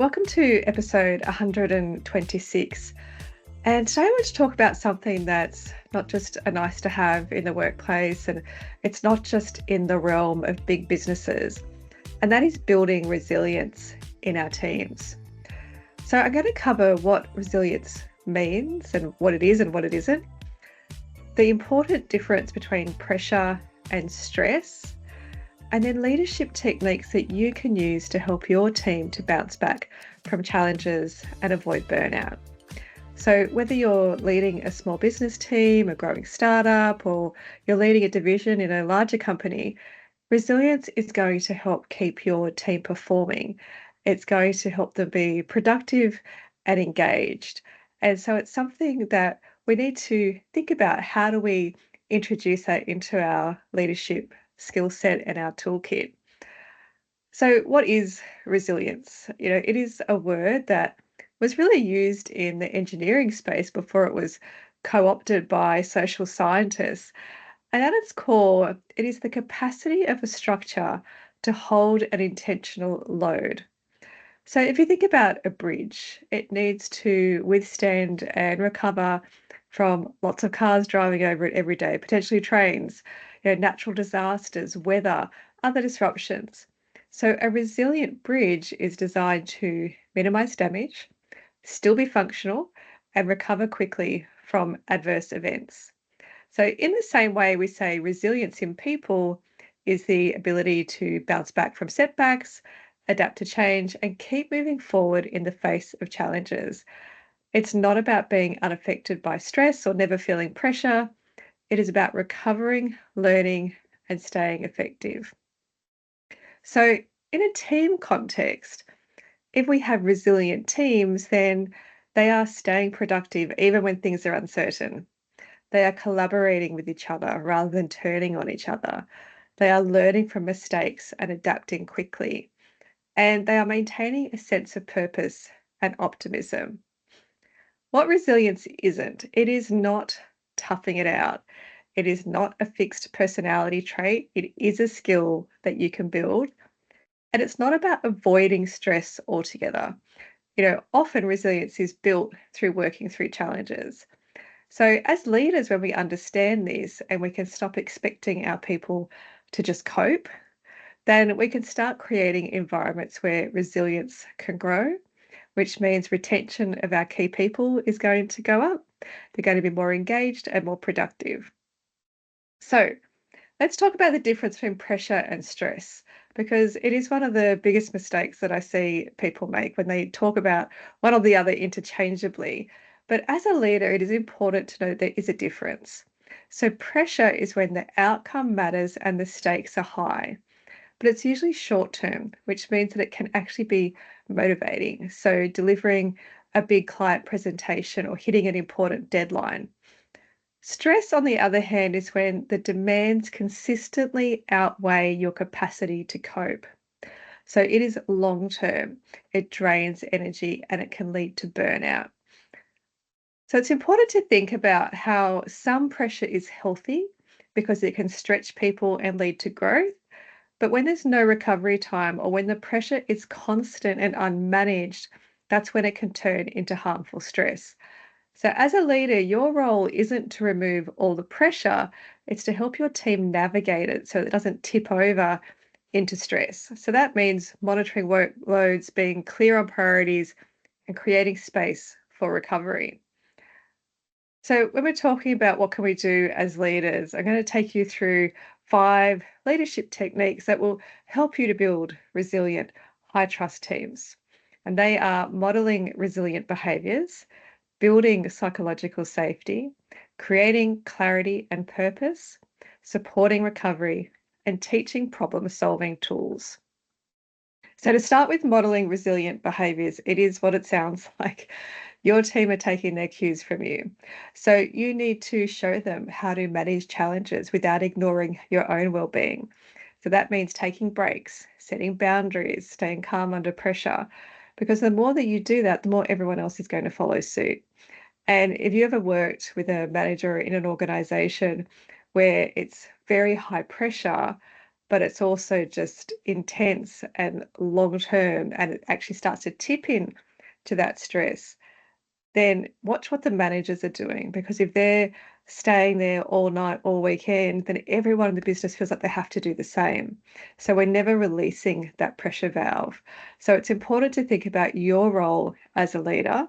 Welcome to episode 126. And today I want to talk about something that's not just a nice to have in the workplace, and it's not just in the realm of big businesses, and that is building resilience in our teams. So I'm going to cover what resilience means and what it is and what it isn't, the important difference between pressure and stress, and then leadership techniques that you can use to help your team to bounce back from challenges and avoid burnout. So, whether you're leading a small business team, a growing startup, or you're leading a division in a larger company, resilience is going to help keep your team performing. It's going to help them be productive and engaged. And so, it's something that we need to think about. How do we introduce that into our leadership skill set and our toolkit? So, what is resilience? It is a word that was really used in the engineering space before it was co opted by social scientists. And at its core, it is the capacity of a structure to hold an intentional load. So, if you think about a bridge, it needs to withstand and recover from lots of cars driving over it every day, potentially trains, natural disasters, weather, other disruptions. So, a resilient bridge is designed to minimize damage, still be functional, and recover quickly from adverse events. So, in the same way, we say resilience in people is the ability to bounce back from setbacks, adapt to change, and keep moving forward in the face of challenges. It's not about being unaffected by stress or never feeling pressure. It is about recovering, learning, and staying effective. So, in a team context, if we have resilient teams, then they are staying productive even when things are uncertain. They are collaborating with each other rather than turning on each other. They are learning from mistakes and adapting quickly. And they are maintaining a sense of purpose and optimism. What resilience isn't, it is not toughing it out. It is not a fixed personality trait. It is a skill that you can build. And it's not about avoiding stress altogether. Often resilience is built through working through challenges. So, as leaders, when we understand this and we can stop expecting our people to just cope, then we can start creating environments where resilience can grow, which means retention of our key people is going to go up. They're going to be more engaged and more productive. So, let's talk about the difference between pressure and stress, because it is one of the biggest mistakes that I see people make when they talk about one or the other interchangeably. But as a leader, it is important to know there is a difference. So, pressure is when the outcome matters and the stakes are high, but it's usually short term, which means that it can actually be motivating. So, delivering a big client presentation or hitting an important deadline. Stress, on the other hand, is when the demands consistently outweigh your capacity to cope. So it is long term, it drains energy, and it can lead to burnout. So it's important to think about how some pressure is healthy because it can stretch people and lead to growth. But when there's no recovery time or when the pressure is constant and unmanaged, that's when it can turn into harmful stress. So, as a leader, your role isn't to remove all the pressure, it's to help your team navigate it so it doesn't tip over into stress. So, that means monitoring workloads, being clear on priorities, and creating space for recovery. So, when we're talking about what can we do as leaders, I'm going to take you through 5 leadership techniques that will help you to build resilient, high trust teams. And they are modeling resilient behaviors, building psychological safety, creating clarity and purpose, supporting recovery, and teaching problem solving tools. So, to start with modeling resilient behaviors, it is what it sounds like. Your team are taking their cues from you. So, you need to show them how to manage challenges without ignoring your own well-being. So, that means taking breaks, setting boundaries, staying calm under pressure, because the more that you do that, the more everyone else is going to follow suit. And if you ever worked with a manager in an organization where it's very high pressure, but it's also just intense and long term, and it actually starts to tip in to that stress, then watch what the managers are doing, because if they're staying there all night, all weekend, then everyone in the business feels like they have to do the same. So we're never releasing that pressure valve. So it's important to think about your role as a leader.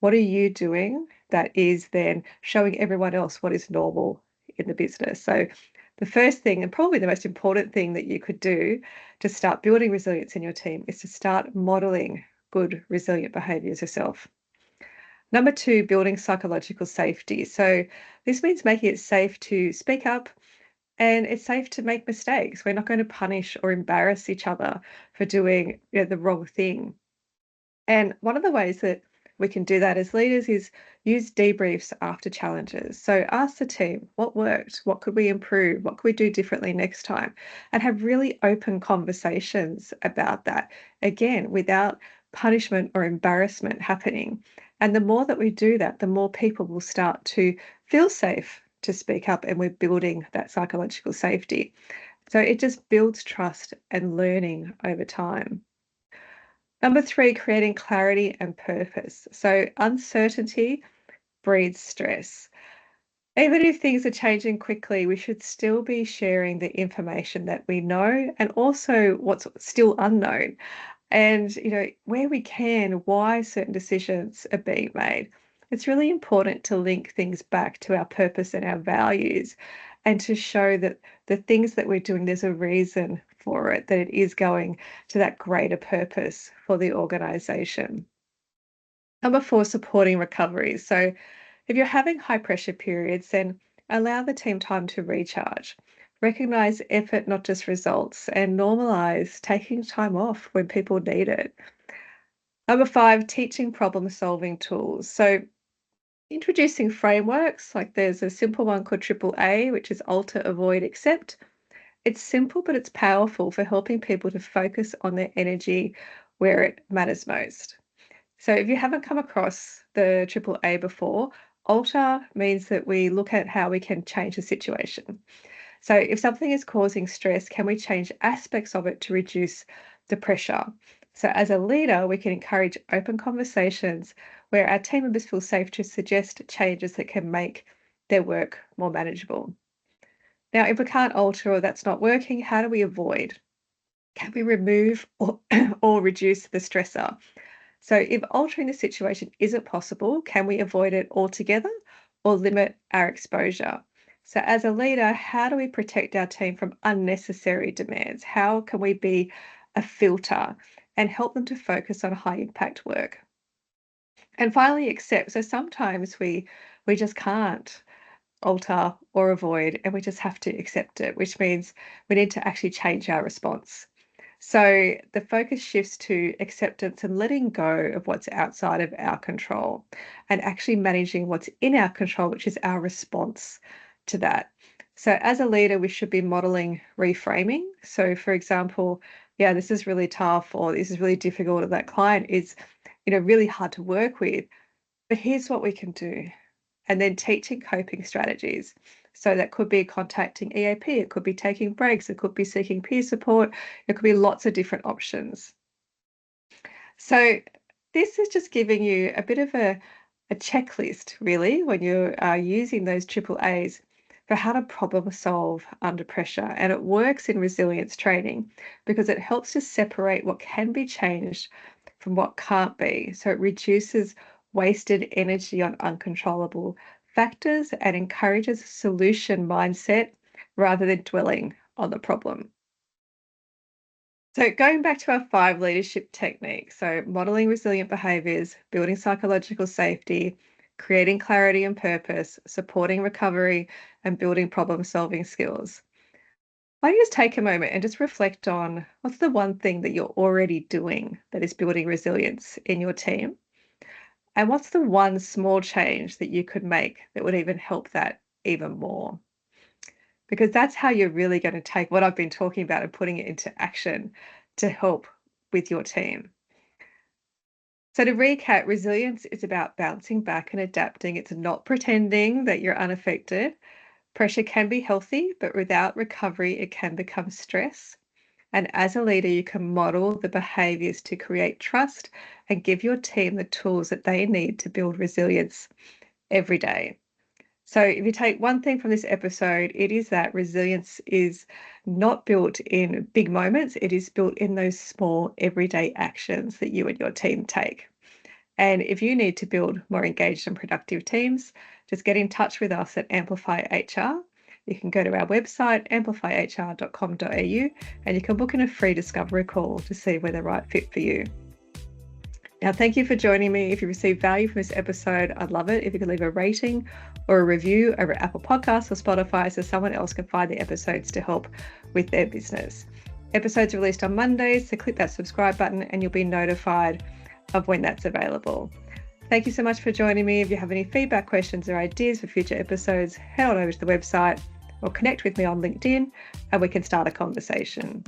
What are you doing that is then showing everyone else what is normal in the business? So the first thing, and probably the most important thing that you could do to start building resilience in your team, is to start modeling good, resilient behaviors yourself. Number two, building psychological safety. So this means making it safe to speak up and it's safe to make mistakes. We're not going to punish or embarrass each other for doing the wrong thing. And one of the ways that we can do that as leaders is use debriefs after challenges. So ask the team, what worked? What could we improve? What could we do differently next time? And have really open conversations about that. Again, without punishment or embarrassment happening. And the more that we do that, the more people will start to feel safe to speak up, and we're building that psychological safety. So it just builds trust and learning over time. Number three, creating clarity and purpose. So uncertainty breeds stress. Even if things are changing quickly, we should still be sharing the information that we know and also what's still unknown. And, where we can, why certain decisions are being made. It's really important to link things back to our purpose and our values and to show that the things that we're doing, there's a reason for it, that it is going to that greater purpose for the organization. Number four, supporting recovery. So if you're having high pressure periods, then allow the team time to recharge. Recognize effort, not just results, and normalize taking time off when people need it. Number five, teaching problem solving tools. So introducing frameworks, like there's a simple one called Triple A, which is alter, avoid, accept. It's simple, but it's powerful for helping people to focus on their energy where it matters most. So if you haven't come across the Triple A before, alter means that we look at how we can change the situation. So if something is causing stress, can we change aspects of it to reduce the pressure? So as a leader, we can encourage open conversations where our team members feel safe to suggest changes that can make their work more manageable. Now, if we can't alter or that's not working, how do we avoid? Can we remove or, or reduce the stressor? So if altering the situation isn't possible, can we avoid it altogether or limit our exposure? So as a leader, how do we protect our team from unnecessary demands? How can we be a filter and help them to focus on high impact work? And finally, accept. So sometimes we just can't alter or avoid, and we just have to accept it, which means we need to actually change our response. So the focus shifts to acceptance and letting go of what's outside of our control and actually managing what's in our control, which is our response to that. So as a leader, we should be modeling reframing. So for example, yeah, this is really tough or this is really difficult, or that client is, really hard to work with, but here's what we can do. And then teaching coping strategies. So that could be contacting EAP, it could be taking breaks, it could be seeking peer support, it could be lots of different options. So this is just giving you a bit of a checklist, really, when you are using those triple A's for how to problem solve under pressure. And it works in resilience training because it helps to separate what can be changed from what can't be. So it reduces wasted energy on uncontrollable factors and encourages a solution mindset rather than dwelling on the problem. So, going back to our five leadership techniques, so modeling resilient behaviors, building psychological safety, creating clarity and purpose, supporting recovery, and building problem solving skills. Why don't you just take a moment and just reflect on what's the one thing that you're already doing that is building resilience in your team? And what's the one small change that you could make that would even help that even more? Because that's how you're really going to take what I've been talking about and putting it into action to help with your team. So, to recap, resilience is about bouncing back and adapting. It's not pretending that you're unaffected, Pressure can be healthy, but without recovery, it can become stress. And as a leader, you can model the behaviors to create trust and give your team the tools that they need to build resilience every day. So, if you take one thing from this episode, it is that resilience is not built in big moments, it is built in those small everyday actions that you and your team take. And if you need to build more engaged and productive teams, just get in touch with us at Amplify HR. You can go to our website, amplifyhr.com.au, and you can book in a free discovery call to see we're the right fit for you. Now, thank you for joining me. If you received value from this episode, I'd love it if you could leave a rating or a review over at Apple Podcasts or Spotify so someone else can find the episodes to help with their business. Episodes are released on Mondays, so click that subscribe button and you'll be notified of when that's available. Thank you so much for joining me. If you have any feedback, questions, or ideas for future episodes, head on over to the website or connect with me on LinkedIn and we can start a conversation.